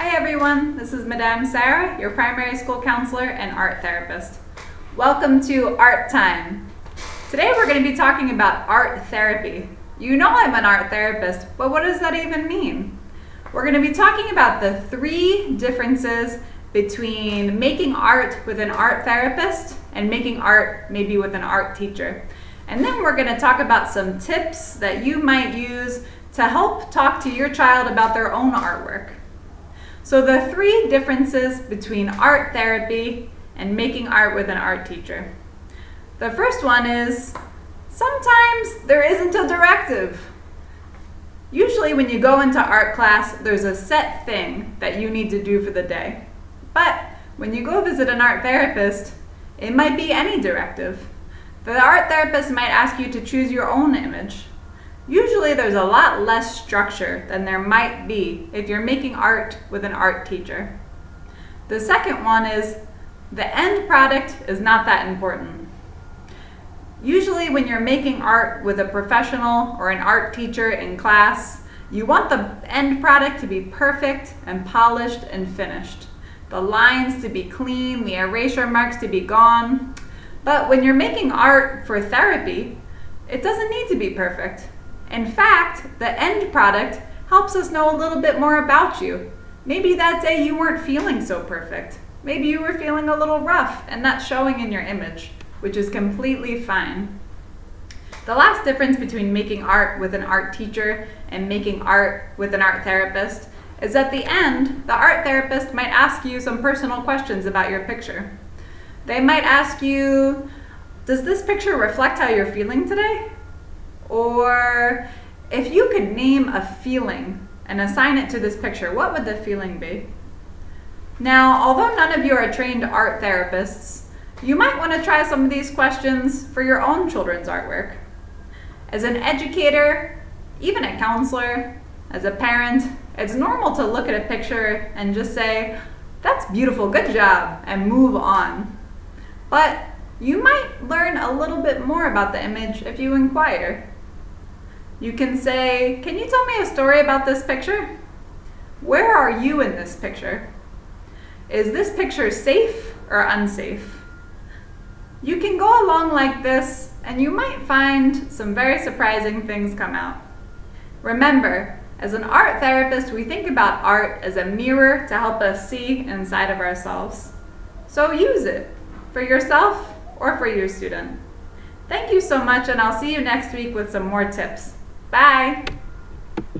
Hi everyone, this is Madame Sarah, your primary school counselor and art therapist. Welcome to Art Time. Today we're going to be talking about art therapy. You know I'm an art therapist, but what does that even mean? We're going to be talking about the 3 differences between making art with an art therapist and making art maybe with an art teacher. And then we're going to talk about some tips that you might use to help talk to your child about their own artwork. So the 3 differences between art therapy and making art with an art teacher. The first one is sometimes there isn't a directive. Usually when you go into art class, there's a set thing that you need to do for the day. But when you go visit an art therapist, it might be any directive. The art therapist might ask you to choose your own image. Usually there's a lot less structure than there might be if you're making art with an art teacher. The second one is the end product is not that important. Usually when you're making art with a professional or an art teacher in class, you want the end product to be perfect and polished and finished. The lines to be clean, the erasure marks to be gone. But when you're making art for therapy, it doesn't need to be perfect. In fact, the end product helps us know a little bit more about you. Maybe that day you weren't feeling so perfect. Maybe you were feeling a little rough, and that's showing in your image, which is completely fine. The last difference between making art with an art teacher and making art with an art therapist is at the end, the art therapist might ask you some personal questions about your picture. They might ask you, does this picture reflect how you're feeling today? Or if you could name a feeling and assign it to this picture, what would the feeling be? Now, although none of you are trained art therapists, you might want to try some of these questions for your own children's artwork. As an educator, even a counselor, as a parent, it's normal to look at a picture and just say, "That's beautiful, good job," and move on. But you might learn a little bit more about the image if you inquire. You can say, "Can you tell me a story about this picture? Where are you in this picture? Is this picture safe or unsafe?" You can go along like this and you might find some very surprising things come out. Remember, as an art therapist, we think about art as a mirror to help us see inside of ourselves. So use it for yourself or for your student. Thank you so much, and I'll see you next week with some more tips. Bye!